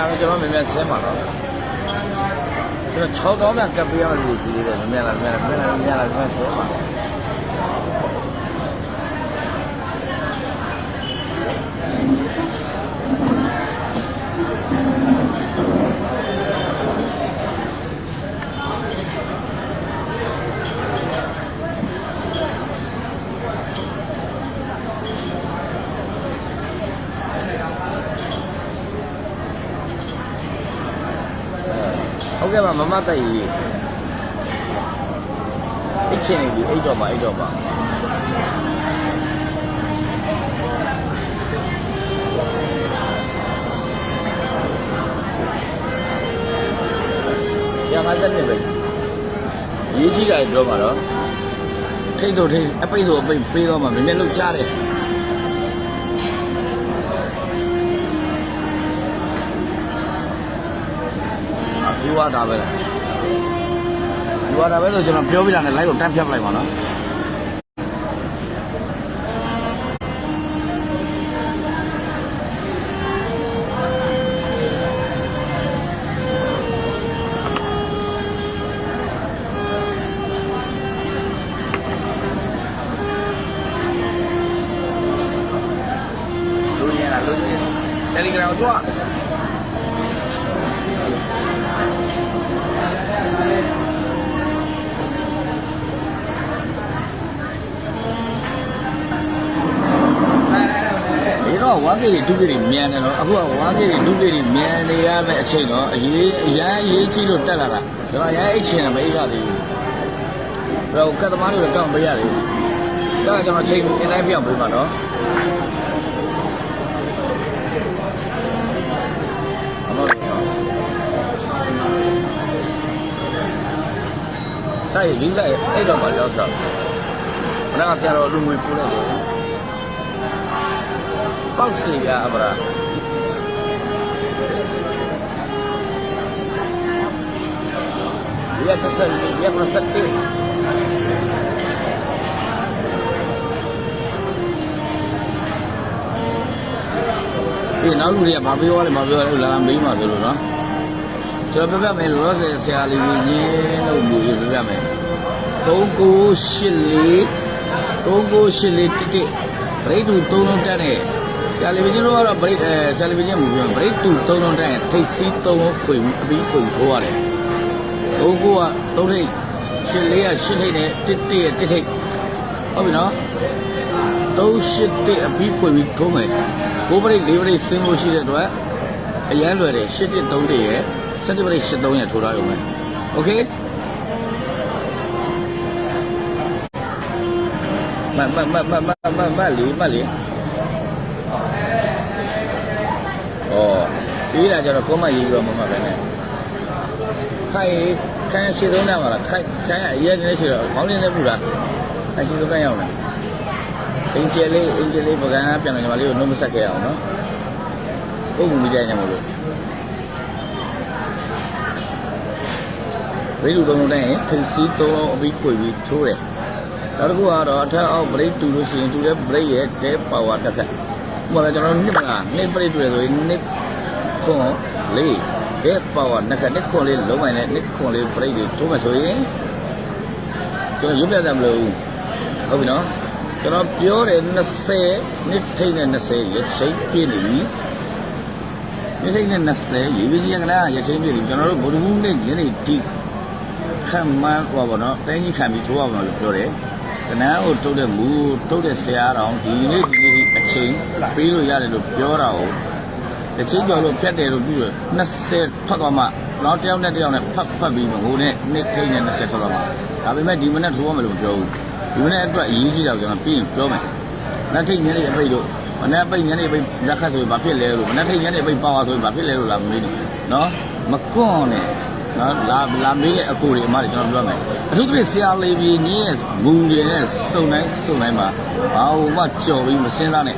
လာကျွန်တော်မြင်မြင်ဆင်းပါတော့ကျွန်တော်6တောင်းကကပ်ပြရလို့ရှိသေးတယ်မြင်လာဆင်းပါဟုတ်ကဲ့ပါမမတက်ကြီးအချင်းနေပြီအိတ်တော့ပါရ50နှစ်ပဲရေးကြီးတာပြောပါတော့ထိတ်တော့ထိတ်အပိတ်တော့အပိတ်ပေးတော့မှမင်းနဲ့လောက်ကြားတယ်ဒီဝါတာပဲဆိုကျွန်တော်ပြောပြတာနဲ့ live ကိုတန်းဖြတ်လိုက်ပါနော်လူရင်း Telegram ကိုကြွားဝါးကြီးတွေဒုက္ခတွေမြန်တယ်နော်အခုကဝါးကြီးတွေဒုက္ခတွေမြန်နေရမယ့်အချိန်တော့အရေးကြီးလို့တက်လာတာကျွန်တော်အိတ်ချင်တယ်မအိတ်ရသေးဘူးဘယ်ကတ်သမားတွေတောင်းပေးရတယ်ဒါကကျွန်တော်ချိန်အတိုင်းပြောင်းပေးပါတော့ဆိုင်ရေးဆိုင်အဲ့တော့မှရောက်တော့ဘယ်ကဆရာတော်လူငွေပို့လိုက်တယ်ပေါက်စီရအပရာရချက်ဆက်ရကဆက်တေဒီနောက်လူတွေကမပြောရလဲလာမေးမှာပြောလို့နော်ကျွန်တော်ပြပြမယ်လို့ဆိုဆရာလေးကြီးလို့လူပြပြမယ်3984တိပရိတူ3လုံးတက်တဲ့ဆရာလေးကြီးတို့ကတော့ဆရာလေးကြီးမပြောပရိတူ3လုံးတက်ထိတ်စီး3လုံးခွေအပြီးခွေထိုးရတယ်39က3ထိတ်84က8ထိတ်နဲ့1ရဲ့1ထိတ်ဟုတ်ပြီနော်381အပြီးခွေပြီးထိုးမယ်9ပရိ4ပရိစင်းလို့ရှိတဲ့အတွက်အရန်လွယ်တယ်813တိရဲ့7ပရိ83ရဲ့ထိုးထားရုံပဲโอเคမလေးပြီးတာကျတော့ကောမရေးပြီးတော့မမပဲနဲ့ခိုင်ရှိသုံးတာပါလားခိုင်အရေးနေရှိတော့ခေါင်းရင်းနဲ့ပူတာခိုင်ရှိသုံးရောက်လာအင်ဂျယ်လေးပကံပြန်လာညီမလေးကိုနှုတ်မဆက်ခဲ့အောင်နော်ပုံမူမိတဲ့ညမလို့ဘယ်လိုတုံးလဲထိစီသုံးအပြီးခွေပြီးချိုးတယ်နောက်တစ်ခုကတော့အထက်အောက် brake တူလို့ရှိရင်တူတဲ့ brake ရဲ့ tail power တစ်ခါဥပမာကျွန်တော်နှစ်ပါးနှစ် brake တူတယ်ဆိုရင်နှစ်ခွန်လေး tail power နှစ်ခါနှစ်ခွန်လေးလုံးဝနဲ့နှစ်ခွန်လေး brake တွေထိုးမှဆိုရင်ကျွန်တော်ရုပ်ပြတယ်မလို့ဟုတ်ပြီနော်ကျွန်တော်ပြောတယ်20နှစ်ထိတ်နဲ့20ရရှိပြည့်နေပြီနှစ်ထိတ်နဲ့20ရေးပြီးရကလားရရှိပြည့်ပြီကျွန်တော်တို့ဗုဒ္ဓဘုနေ့ညနေတိခံမှန်းဟောပါတော့တိုင်းကြီးခံပြီးထိုးရမှာလို့ပြောတယ်ကနန်းကိုထုတ်တဲ့မူထုတ်တဲ့ဆရာတော်ဒီနေ့အချိန်ပေးလို့ရတယ်လို့ပြောတာကိုအချင်းကျော်လို့ဖြတ်တယ်လို့ပြီးတော့20ထွက်သွားမှနောက်တစ်ယောက်နဲ့ဖတ်ပြီးဟိုနဲ့နှစ်ထိတ်နဲ့20ထွက်သွားမှဒါပေမဲ့ဒီမနေ့ထိုးရမယ်လို့ပြောဘူးဒီမနေ့အတွက်အရေးကြီးတာကိုကျွန်တော်ပြီးရင်ပြောမယ်နှစ်ထိတ်ညနေအပိတ်တို့မနေ့ပိတ်ညနေပိတ်လက်ခတ်ဆိုရင်ဘာဖြစ်လဲလို့မနေ့ထိတ်ညနေပိတ်ပါဝါဆိုရင်ဘာဖြစ်လဲလို့လာမေးနေနော်မကွန်းနဲ့နော်လာမေးတဲ့အကူတွေအမတွေကျွန်တော်ပြောမယ်အထူးသဖြင့်ဆရာလေးကြီးညင်းမူတွေနဲ့စုံတိုင်းမှာဘာမှကြော်ပြီးမစင်းစားနဲ့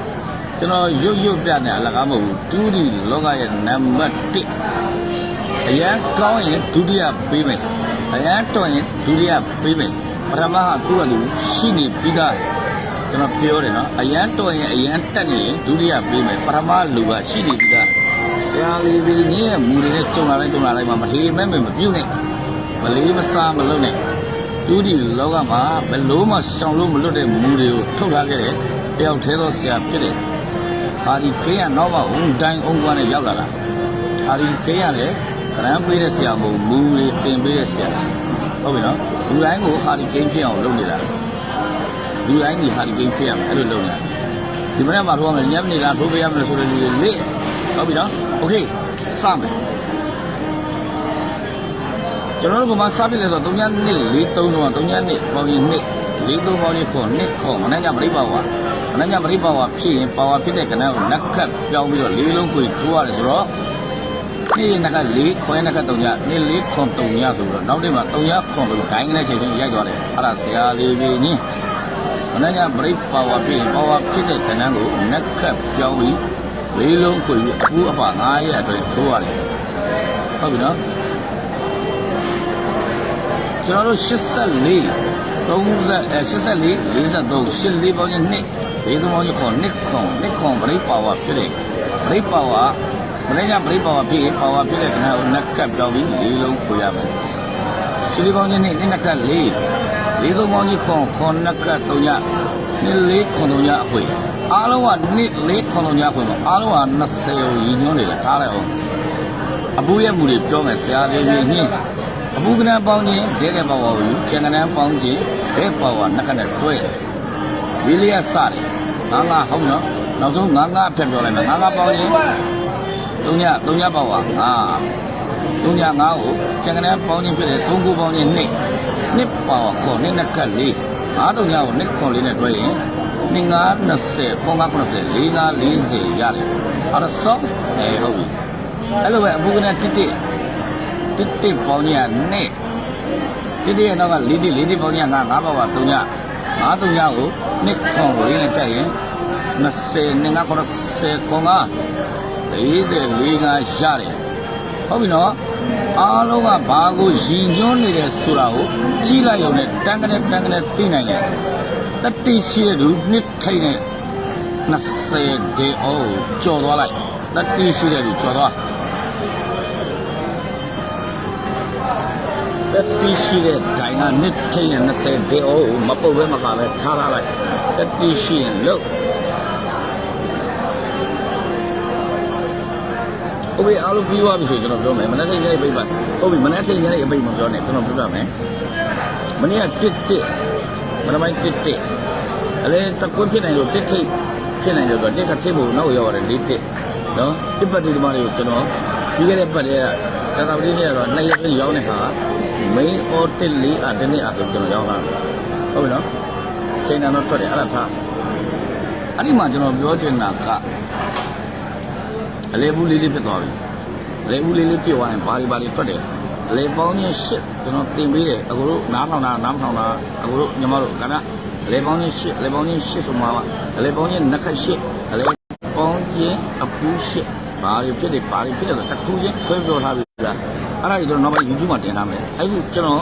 ကျွန်တော်ရုပ်ပြနေအလကားမဟုတ်ဘူးတူဒီလောကရဲ့နံပါတ်1အရန်ကောင်းရင်ဒုတိယပေးမယ်အရန်တော်ရင်ဒုတိယပေးမယ်ပထမကသူ့အတူရှိနေပြီးသားကျွန်တော်ပြောတယ်နော်အရန်တော်ရင်အရန်တက်နေရင်ဒုတိယပေးမယ်ပထမလူကရှိနေပြီးသားစ ရာလီပင်ကြီးရဲ့မူတွေနဲ့ကြုံလာလိုက်မှာမထေမဲ့မပြုတ်နဲ့မလေးမစားမလုပ်နဲ့တူဒီလောကမှာဘယ်လို့မှရှောင်လို့မလွတ်တဲ့မူတွေကိုထုတ်ထားခဲ့တဲ့တယောက်သေးသောဆရာဖြစ်တယ်။အာဒီကေးကတော့မှဦးတိုင်းအုံကွာနဲ့ရောက်လာတာ။အာဒီကေးကလည်းကရမ်းပေးတဲ့ဆရာမို့မူတွေတင်ပေးတဲ့ဆရာဟုတ်ပြီနော်။လူတိုင်းကိုဟာဒီကေးဖြစ်အောင်လုပ်နေတာ။လူတိုင်းဒီဟာဒီကေးဖြစ်အောင်အဲ့လိုလုပ်နေတာ။ဒီမနေ့မှာထိုးရမယ်ညနေကထိုးပေးရမယ်ဆိုတဲ့လူတွေလေဟုတ်ပြီနော်။ Okay စမယ်။ကျွန်တော်တို့ကမှစပြည့်လဲဆို3ညနှစ်4 3တော့3ညနှစ်ပေါင်းရင်နှစ်4 3ပေါင်းရင်ခေါ်မနေ့ကမရိပါဝါမနေ့ကမရိပါဝါဖြစ်ရင်ပါဝါဖြစ်တဲ့ကဏ္ဍကိုလက်ခတ်ပြောင်းပြီးတော့4လုံးခွေထိုးရတယ်ဆိုတော့နေ့နက4ခွဲနက3ညနေ့4ခွန်3ညဆိုတော့နောက်နေ့မှာ3ညခွန်လို့ဒိုင်းကနေချိန်ချင်းရိုက်သွားတယ်အဲ့ဒါဆရာလေးပြင်းကြီးမနေ့ကမရိပါဝါဖြစ်ရင်ပါဝါဖြစ်တဲ့ကဏ္ဍကိုလက်ခတ်ပြောင်းပြီး4လုံးခွေပြီးအခုအပါ9ရက်အတွင်းထိုးရတယ်ဟုတ်ပြီနော်ကျွန်တော်တို့84 43 ပေါင်းရင်2 4 ပေါင်းရင်ခွန်ပရိပါဝါဖြစ်တယ်ပရိပါဝါမနေ့ကပရိပါဝါဖြစ်ပါဝါဖြစ်တဲ့ခဏကိုနှက်ကပ်ပြောင်းပြီး4လုံးခွေရမယ်4 ပေါင်းရင်2နှစ်ကပ်4 4 ပေါင်းရင်ခွန်နှက်ကပ်3ညနှစ်4ခွန်3ညအခွေအားလုံးကနှစ်4ခွန်3ညအခွေမှာအားလုံးက20ကိုရည်ညွှန်းနေတယ်ထားလိုက်အောင်အပူရဲ့မူတွေပြောမယ်ဆရာလေးကြီးညင်းအပူကနပေါင်းခြင်းဒဲတဲ့ပါဝါကိုကျန်ကနပေါင်းခြင်းဒဲပါဝါနှစ်ခနဲ့တွဲဝီလီယာစတယ်ငါဟုတ်နော်နောက်ဆုံးငါဖြတ်ပြောလိုက်မယ်ငါပေါင်းခြင်း3ညပါဝါ3ည5ကိုကျန်ကနပေါင်းခြင်းဖြစ်တယ်3ခုပေါင်းခြင်း2ပါဝါခေါ်2နှစ်ခက်4 5 3ညကို2ခေါ်4နဲ့တွဲရင်2 5 20ခေါ်5 90 4 5 40ရတယ်အဲ့ဒါစောဟုတ်ပြီအဲ့လိုပဲအပူကနတစ်ပေါင်းကြီးနဲ့တစ်ရဲ့နောက်က4ပေါင်းကြီး5ပါဝါ3ည5 3ညကိုနှစ်ခွန်လေးနဲ့တက်ရင်20နဲ့9 90ခွန်က44 5ရတယ်ဟုတ်ပြီနော်အားလုံးကဘာကိုရည်ညွှန်းနေတယ်ဆိုတာကိုကြီးလိုက်ရုံနဲ့တန်းကနေသိနိုင်တယ်တတိရှိတဲ့သူနှစ်ထိတ်နဲ့20ဒေအိုးကြော်သွားလိုက်တတိရှိတဲ့သူကြော်သွားတတိရှိတဲ့ဒိုင်ကနှစ်ထိန်နဲ့20ဒေအိုးမပုတ်ပဲမကပဲထားထားလိုက်တတိရှိရင်လို့ဟုတ်ပြီအားလုံးပြီးသွားပြီဆိုကျွန်တော်ပြောမယ်မနေ့ထိန်ရဲ့ပြိပဟုတ်ပြီမနေ့ထိန်ရဲ့အပိတ်မပြောနဲ့ကျွန်တော်ပြောပြမယ်မနေ့က1မနေ့ပိုင်း1အလဲတကွန်းဖြစ်နိုင်လို့1ထိတ်ဖြစ်နိုင်လို့တော့1ကထိတ်ဖို့နောက်ရောက်ရတယ်4နော်1ပတ်ဒီမှာတွေကိုကျွန်တော်ပြီးခဲ့တဲ့ပတ်တွေကဇာတာပတိနဲ့ကတော့2ရက်ပြည့်ရောက်တဲ့ဟာmain or 1 4ဒီနေ့အဆိုကျွန်တော်ရောက်လာဟုတ်ပြီနော်ချိန်တန်တော့ထွက်တယ်အဲ့ဒါထားအဲ့ဒီမှာကျွန်တော်ပြောချင်တာကအလဲဘူးလေးဖြစ်သွားပြီအလဲဘူးလေးပြည့်သွားရင်ဘာတွေထွက်တယ်အလဲပေါင်းချင်း8ကျွန်တော်တင်ပေးတယ်အကိုတို့နားထောင်တာအကိုတို့ညီမတို့ကကအလဲပေါင်းချင်း8အလဲပေါင်းချင်း8ဆိုမှအလဲပေါင်းချင်းနှစ်ခက်8အလဲပေါင်းချင်းအပူ8ဘာတွေဖြစ်တယ်ဆိုတစ်ခုချင်းခွဲပြောထားပြီလားအဲ့ဒါကြီးကျွန်တော်နောက်ပိုင်း YouTube မှာတင်ထားမယ်အဲ့ဒီကျွန်တော်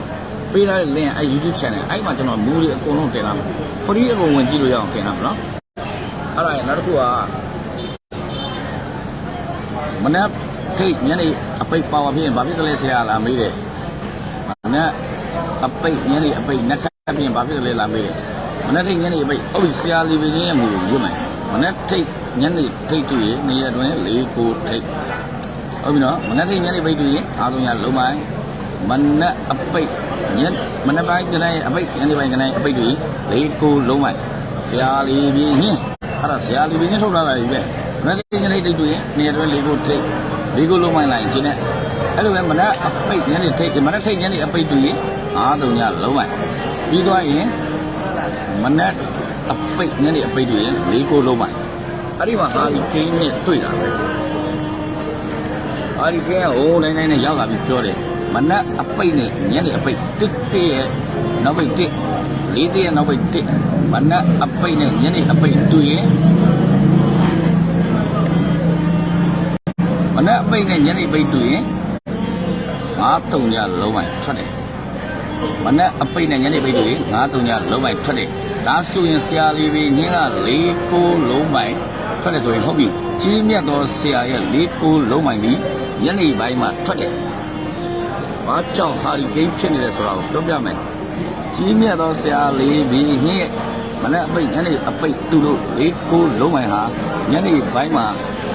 ပေးထားတဲ့ link အဲ့ YouTube channel အဲ့မှာကျွန်တော်မူတွေအကုန်လုံးတင်ထားမယ် free အကုန်ဝင်ကြည့်လို့ရအောင်တင်ထားမယ်နော်အဲ့ဒါရနောက်တစ်ခုကမနေ့ထိတ်ညနေအပိတ်ပါဝါဖြစ်ရင်ဘာဖြစ်လဲဆရာလာမေးတယ်မနေ့အပိတ်ညနေအပိတ်နှစ်ခါဖြစ်ရင်ဘာဖြစ်လဲလာမေးတယ်မနေ့ထိတ်ညနေအပိတ်ဟုတ်ပြီဆရာလေးပင်ကြီးရဲ့မူကိုရွတ်မယ်မနေ့ထိတ်ညနေထိတ်တွေ့ရင်နေရာတွင်4 9ထိတ်ဟုတ်ပြီနော်မနေ့ထိတ်ညနေပိတ်တွေ့ရင်အားလုံးရလုံးပိုင်းမနေ့အပိတ်မနေ့ပိုင်းကနေ့အပိတ်ညနေပိုင်းကနေ့အပိတ်တွေ့4 9လုံးပိုင်းဆရာလေးပင်ကြီးအဲ့ဒါဆရာလေးပင်ကြီးထုတ်လာတာကြီးပဲမနေ့ညနေထိတ်တွေ့ရင်နေရာတွင်4 9ထိတ်4 9လုံးပိုင်းလိုက်ခြင်းနဲ့အဲ့လိုပဲမနေ့အပိတ်ညနေထိတ်မနေ့ထိတ်ညနေအပိတ်တွေ့ရင်9 3ညလုံးပိုင်းပြီးသွားရင်မနေ့အပိတ်ညနေအပိတ်တွေ့ရင်4 9လုံးပိုင်းအဲ့ဒီမှာဟာဒီကင်းနဲ့တွေ့တာပဲဟာဒီကင်းကဟိုးနိုင်နဲ့ရောက်လာပြီးပြောတယ်မနက်အပိတ်နဲ့ညနေအပိတ်1ရဲ့နောက်ပိတ်1 4ရဲ့နောက်ပိတ်1မနက်အပိတ်နဲ့ညနေအပိတ်တွေ့ရင်မနက်အပိတ်နဲ့ညနေပိတ်တွေ့ရင်9 3ညလုံးပိုင်းထွက်တယ်မနက်အပိတ်နဲ့ညနေပိတ်တွေ့ရင်9 3ညလုံးပိုင်းထွက်တယ် ဒါဆိုရင်ဆရာလေးပဲညင်းက၄ကိုလုံးမိုင်ထွက်တယ်ဆိုရင်ဟုတ်ပြီကြီးမြတ်သောဆရာရဲ့၄ကိုလုံးမိုင်ပြီးညနေပိုင်းမှာထွက်တယ်ဘာကြောင့်ဟာရီကိန်းဖြစ်နေလဲဆိုတာကိုပြောပြမယ်ကြီးမြတ်သောဆရာလေးပဲညင်းမနေ့အပိတ်ညနေအပိတ်သူတို့၄ကိုလုံးမိုင်ဟာညနေပိုင်းမှာ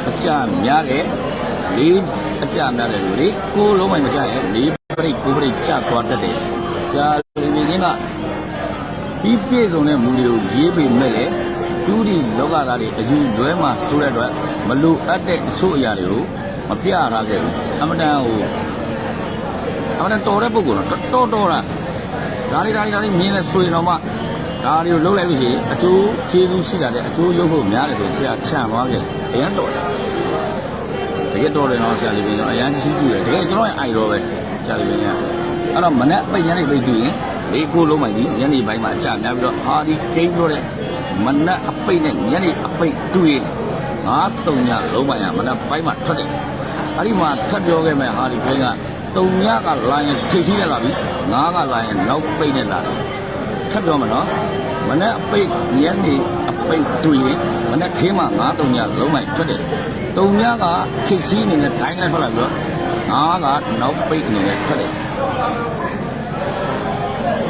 အကြများတယ်၄အကြများတယ်၄ကိုလုံးမိုင်မကြရင်၄ပရိတ်ကိုပရိတ်ကျသွားတတ်တယ်ဆရာလေးပဲညင်းကပြီးပြည့်စုံတဲ့မူတွေကိုရေးပေမဲ့လည်းဒုတိလောကသားတွေအယူလွဲမှဆိုတဲ့အတွက်မလိုအပ်တဲ့အချို့အရာတွေကိုမပြရခဲ့ဘူးအမတန်တော်တဲ့ပုဂ္ဂိုလ်တော့တော်တာဒါတွေမြင်လဲဆိုရင်တော့မှဒါတွေကိုလှုပ်လိုက်လို့ရှိရင်အကျိုးခြေသူရှိတာတဲ့အကျိုးရုပ်ဖို့များတယ်ဆိုဆရာချန်သွားခဲ့အရန်တော်တယ်တကယ်တော်တယ်နော်ဆရာလေးကတော့အရန်ရှိရှိတယ်တကယ်ကျွန်တော်ရဲ့အိုင်တော်ပဲဆရာလေးကအဲ့တော့မနဲ့ပိတ်ရနေပိတ်တွေ့ရင်၄ကိုလုံးမှကြီးညနေပိုင်းမှာအကြများပြီးတော့ဟာဒီကိန်းပြောတဲ့မနက်အပိတ်နဲ့ညနေအပိတ်တွေ့ရင်9-3ညလုံးမှရမနက်ပိုင်းမှာထွက်တယ်အဲ့ဒီမှာထပ်ပြောခဲ့မယ်ဟာဒီကိန်းက3ညကလာရင်ထိရှိရလာပြီ9ကလာရင်နောက်ပိတ်နဲ့လာတယ်ထပ်ပြောမယ်နော်မနက်အပိတ်ညနေအပိတ်တွေ့ရင်မနက်ခင်းမှာ9-3ညလုံးမှထွက်တယ်3ညကထိရှိအနေနဲ့ဒိုင်းနဲ့ထွက်လာပြီးတော့9ကနောက်ပိတ်အနေနဲ့ထွက်တယ်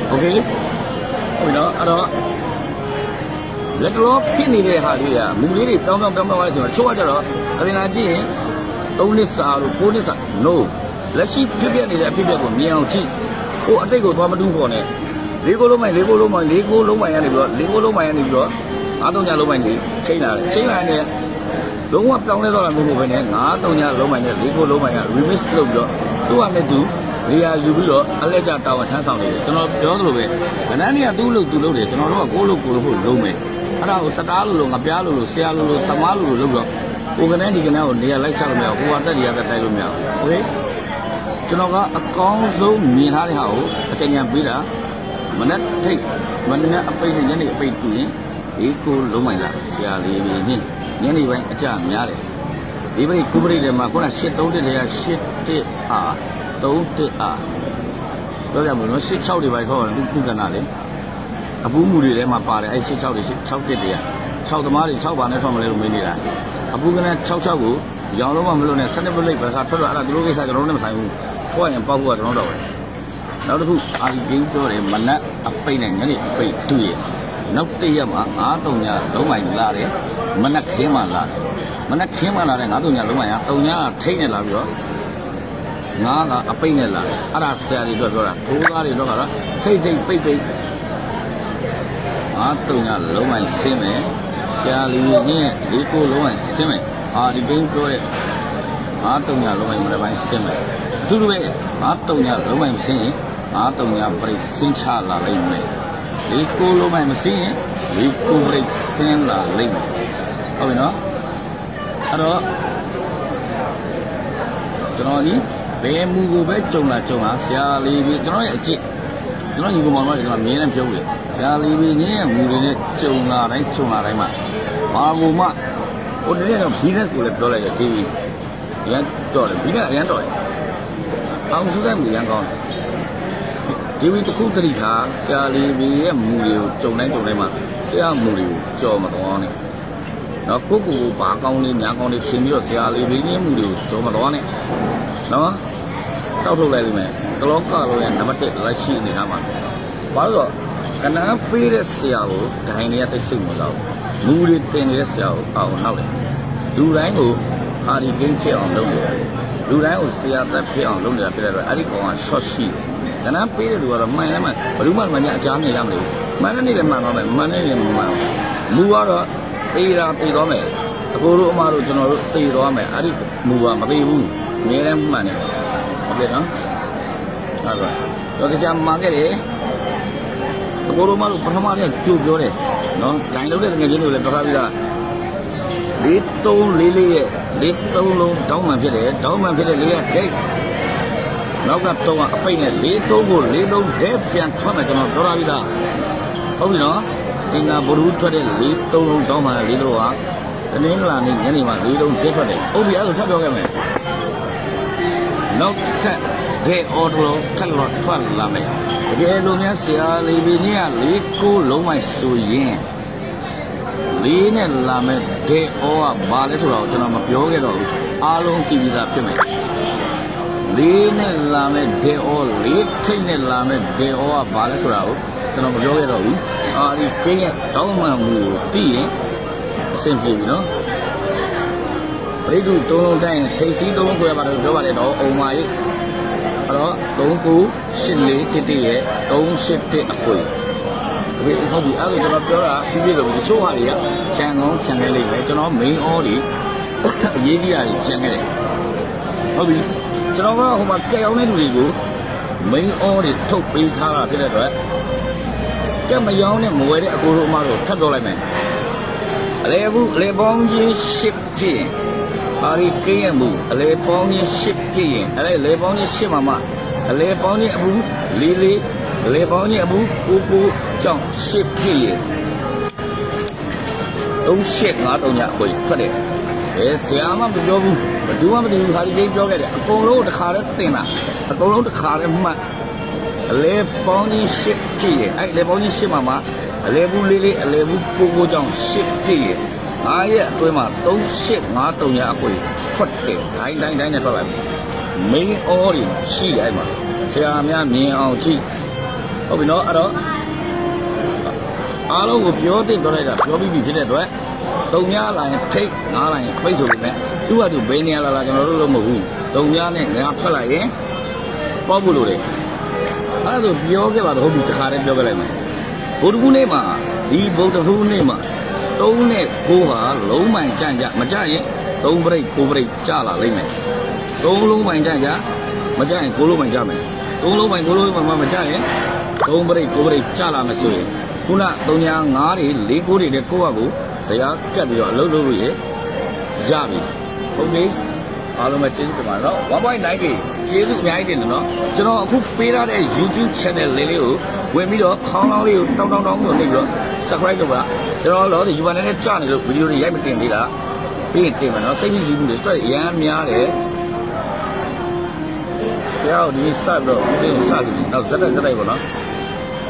โอเคဟုတ်နော်အဲ့တော့လက်တော်ဖြစ်နေတဲ့ဟာလေးကမူလေးတွေတောင်းသွားဆိုတော့ချိုးရကြတော့ခရင်လာကြည့်ရင်3နှစ်စာလို့9နှစ်စာ no လက်ရှိဖြစ်ပြနေတဲ့အဖြစ်အပျက်ကိုမြင်အောင်ကြည့်ဟိုအတိတ်ကိုသွားမတူးဖို့နဲ့၄ကိုလုံးမိုင်ရနေပြီးတော့၄ကိုလုံးမိုင်ရနေပြီးတော့9-3ညလုံးမိုင်ကြီးချိန်လာတယ်လုံးဝပြောင်းလဲတော့တာမဟုတ်ဘူးပဲနဲ့9-3ညလုံးမိုင်နဲ့၄ကိုလုံးမိုင်က remix လုပ်ပြီးတော့သူ့ဟာနဲ့သူနေရာယူပြီးတော့အလက်ကြတာဝန်ထမ်းဆောင်နေတယ်ကျွန်တော်ပြောသလိုပဲဗနန်းတွေကသူ့လို့တယ်ကျွန်တော်တို့ကကိုလို့ဖို့လုံးမယ်အဲ့ဒါကိုစတားလို့ငါပြားလို့ဆရာလို့သမားလို့လုပ်တော့ဟိုကနေ့ဒီကနေ့ကိုနေရာလိုက်ဆက်လို့မရဘူးဟိုကတက်တရားတက်တိုက်လို့မရဘူးโอเคကျွန်တော်ကအကောင်းဆုံးမြင်ထားတဲ့ဟာကိုအကြံဉာဏ်ပေးတာမနက်အပိတ်နဲ့ညနေအပိတ်တူရင်ဒီကိုလုံးမိုင်လာဆရာလေးတွေချင်းညနေပိုင်းအကြများတယ်ဒီပိတ်ကုပရိတွေမှာခုန8-3တက်တရား8-1အား3-1အားပြောကြမလို့6-6တွေပဲခေါ်တယ်သူကနာလေအပူးမှုတွေထဲမှာပါတယ်အဲ6-6တွေ6-1တရား6သမားတွေ6ပါနဲ့ထွက်မလဲလို့မင်းနေတာအပူးကနဲ့6-6ကိုရောင်လုံးမမလို့နဲ့7ပလိတ်ပဲခါထွက်တော့အဲ့ဒါသူတို့ကိစ္စကျွန်တော်တို့နဲ့မဆိုင်ဘူးခေါ်ရင်ပေါက်ဖို့ကကျွန်တော်တော့ပဲနောက်တစ်ခုအာဒီဂိမ်းပြောတယ်မနက်အပိတ်နဲ့ညနေအပိတ်တွေ့ရနောက်တစ်ရက်မှာ9-3ညလုံးမိုင်လာတယ်မနက်ခင်းမှလာတယ်မနက်ခင်းမှလာတဲ့9-3ညလုံးမိုင်က3ညထိတ်နေလာပြီးတော့9ကအပိတ်နဲ့လာတယ်အဲ့ဒါဆရာကြီးတို့ပြောတာထိုးသားတွေတော့ကတော့ထိတ်ပိတ်9-3ညလုံးမိုင်ဆင်းမယ်ဆရာလေးကြီး၄ကိုလုံးမိုင်ဆင်းမယ်အာဒီဂိမ်းပြောတဲ့9-3ညလုံးမိုင်မနေ့ပိုင်းဆင်းမယ်အထူးပဲ9-3ညလုံးမိုင်မဆင်းရင်9-3ညပြိဆင်းချလာလိမ့်မယ်၄ကိုလုံးမိုင်မဆင်းရင်၄ကိုပြိဆင်းလာလိမ့်မယ်ဟုတ်ပြီနော်အဲ့တော့ကျွန်တော်ဒီဘယ်မူကိုပဲကြုံလာဆရာလေးပြီးကျွန်တော်ရဲ့အကျင့်ကျွန်တော်ညီကောင်မောင်တို့ကျွန်တော်မြင်နေပြောတယ်ဆရာလေးပြီးညရဲ့မူတွေနဲ့ကြုံလာတိုင်းမှာဘာကိုမှဟိုတည်းကတော့ဘီနက်ကိုလည်းပြောလိုက်တယ်ဒီရန်တော်တယ်ဘီနက်အရန်တော်တယ်အောင်စူးစိုက်မှုရန်ကောင်းတယ်ဒီတစ်ခုတတိထားဆရာလေးပြီးရဲ့မူတွေကိုကြုံတိုင်းမှာဆရာမူတွေကိုကြော်မတော်နဲ့နော်ကိုဘာကောင်းလေးညာကောင်းလေးရှင်းပြီးတော့ဆရာလေးပြီးရဲ့မူတွေကိုကြော်မတော်နဲ့နော်တောက်ထုတ်လိုက်လိမ့်မယ်ကလောကလိုရဲ့နံပါတ်1လက်ရှိနေတာမှာဘာလို့တော့ကနန်းပေးတဲ့ဆရာကိုဒိုင်တွေကသိစိတ်မလို့မူတွေတင်နေတဲ့ဆရာကိုအောင်နောက်တယ်လူတိုင်းကိုဟာဒီဂိမ်းဖြစ်အောင်လုပ်နေတယ်လူတိုင်းကိုဆရာသက်ဖြစ်အောင်လုပ်နေတာဖြစ်တဲ့အတွက်အဲ့ဒီကောင်က short ရှိတယ်ကနန်းပေးတဲ့လူကတော့မှန်လည်းမှန်ဘယ်သူမှမညာအချားမြင်ရမလို့မှန်တဲ့နေ့လည်းမှန်တော့မယ်မှန်တဲ့နေ့လည်းမှန်မူကတော့တေးတော့မယ်အကိုတို့အမတို့ကျွန်တော်တို့တေးတော့မယ်အဲ့ဒီမူကမသေးဘူးအများနဲ့မှန်တယ်ဟုတ်ကဲ့နော်အဲ့တော့ကြမှာခဲ့တယ်အကိုတို့မတို့ပထမတည်းကြိုပြောတယ်နော်ဒိုင်လုပ်တဲ့ငွေချင်းတွေလည်းပြောထားပြီးသား4-3-4ရဲ့4-3လုံးတောင်းမှန်ဖြစ်တယ်တောင်းမှန်ဖြစ်တဲ့4ရက်ဂိတ်နောက်က3ကအပိတ်နဲ့4-3ကို4-3ဒဲပြန်ထွက်မယ်ကျွန်တော်ပြောထားပြီးသားဟုတ်ပြီနော်ဒီငါဘရူးထွက်တဲ့4-3လုံးတောင်းမှန်4လုံးဟာတနင်္လာနေ့ညနေမှာ4-3ဒဲထွက်တယ်ဟုတ်ပြီအဲ့ဒါထပ်ပြောခဲ့မယ်နောက်ထပ်ဒ တဲ့အော်တော်ထက်လို့ထွက်လာမယ်တကယ်လို့များဆရာလေးပင်ကြီးကလေးကိုလုံးဝဆိုရင်လေးနဲ့လာမယ်တဲ့အော်ကဘာလဲဆိုတော့ကျွန်တော်မပြောခဲ့တော့ဘူးအားလုံးကြည့်ပြီးသားဖြစ်မယ်လေးနဲ့လာမယ်တဲ့အော်လေးထိတ်နဲ့လာမယ်တဲ့အော်ကဘာလဲဆိုတာကိုကျွန်တော်မပြောခဲ့တော့ဘူးဒီကိန်းရဲ့တောင်းမှန်မှုကိုသိရင်အဆင်ပြေပြီနော်ပရိဒုသုံးလုံးတိုင်းထိတ်စီးသုံးလုံးခွဲပါတယ်ပြောပါတယ်တော့အုံမာရေးအဲ့တော့3984ရဲ့381အခွေဟုတ်ပြီအဲ့ဒါကျွန်တော်ပြောတာပြည့်လို့ဒီဆိုးဟာတွေကခြံကောင်းခြံခဲ့လိမ့်မယ်ကျွန်တော် main all တွေအရေးကြီးတာတွေခြံခဲ့တယ်ဟုတ်ပြီကျွန်တော်ကဟိုမှာကြက်ရောက်တဲ့လူတွေကို main all တွေထုတ်ပေးထားတာဖြစ်တဲ့အတွက်ကြက်မရောင်းနဲ့မဝယ်တဲ့အကိုတို့အမတို့ထပ်ပြောလိုက်မယ်အလဲဘူးအလဲပေါင်းချင်း10ဖြစ်ရင်ပါရီကိန်းရမှုအလဲပေါင်းချင်း10ဖြစ်ရင်အလဲပေါင်းချင်း10မှာမှအလဲပေါင်းချင်းအဘူးလေးလေးအလဲပေါင်းချင်းအဘူးကိုကြောင့်10ဖြစ်ရင်3853ညအခွေထွက်တယ်ဆရာမမပြောဘူးဘယ်သူမှမသိဘူးခါဒီကိန်းပြောခဲ့တယ်အကုန်လုံးတစ်ခါတည်းတင်တာအကုန်လုံးတစ်ခါတည်းမှတ်အလဲပေါင်းချင်း10ဖြစ်ရင်အဲ့လေပေါင်းချင်း10မှာမှအလဲဘူးလေးလေးအလဲဘူးကိုကြောင့်10ဖြစ်ရင်9ရက်အတွင်းမှာ3853ညအခွေထွက်တယ်တိုင်းနဲ့ထွက်လိုက်မင်းအော်ရင်ရှိတယ်အဲ့မှာဆရာများမြင်အောင်ကြည့်ဟုတ်ပြီနော်အဲ့တော့အားလုံးကိုပြောတင်ပြောလိုက်တာပြောပြီးပြီဖြစ်တဲ့အတွက်တုံများလာရင်ထိတ်9လာရင်ပိတ်ဆိုလို့နဲ့သူ့ဟာသူဘယ်နေရာလာကျွန်တော်တို့လည်းမဟုတ်ဘူးတုံများနဲ့ငါထွက်လိုက်ရင်ပေါ့ဖို့လို့လေအဲ့ဒါဆိုပြောခဲ့ပါတော့ဟုတ်ပြီတခါတည်းပြောခဲ့လိုက်မယ်ဗုဒ္ဓဘူးနေ့မှာဒီဗုဒ္ဓဘူးနေ့မှာ3နဲ့9ဟာလုံးမိုင်ကြကြမကြရင်3ပရိတ်9ပရိတ်ကြလာလိမ့်မယ်3လုံးမိုင်ကြကြမကြရင်9လုံးမိုင်ကြမယ်3လုံးမိုင်9လုံးမိုင်မကြရင်3ပရိတ်9ပရိတ်ကြလာမယ်ဆိုရင်ခုန3ညာ9တွေ4 9တွေနဲ့ကိုယ့်ဟာကိုဇရာကတ်ပြီးတော့အလုပ်လုပ်လို့ရပြီဟုတ်ပြီအားလုံးပဲကျေးဇူးတင်ပါတယ်နော် 1.9k ကျေးဇူးအများကြီးတင်တယ်နော်ကျွန်တော်အခုပေးထားတဲ့ YouTube channel လေးကိုဝင်ပြီးတော့ခေါင်းလောင်းလေးကိုတောင်းဆိုနေပြီးတော့ subscribe လုပ်ပါကျွန်တော်တော့ဒီ YouTube နဲ့ကြာနေလို့ဗီဒီယိုတွေရိုက်မတင်သေးတာပြီးရင်တင်မယ်နော်စိတ်ကြည့်မှုတွေ stress အများများတယ်ကြောက်ဒီစတော့ဒီစပြီးတော့ဇက်တိုက်ပေါ့နော်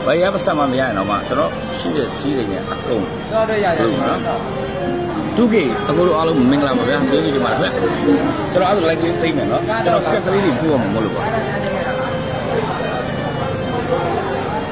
ဘာရပါစမမရရင်တော့မှကျွန်တော်ရှိတဲ့စီးတွေနဲ့အကုန်တော့ရတယ်နော်တူကေအခုလိုအားလုံးမင်္ဂလာပါဗျာကျေးဇူးတင်ပါတယ်ခင်ဗျကျွန်တော်အဲ့ဒါ like လေးသိမ့်မယ်နော်ကျွန်တော်ကက်ကလေးတွေပို့ရမှာမဟုတ်လို့ပါ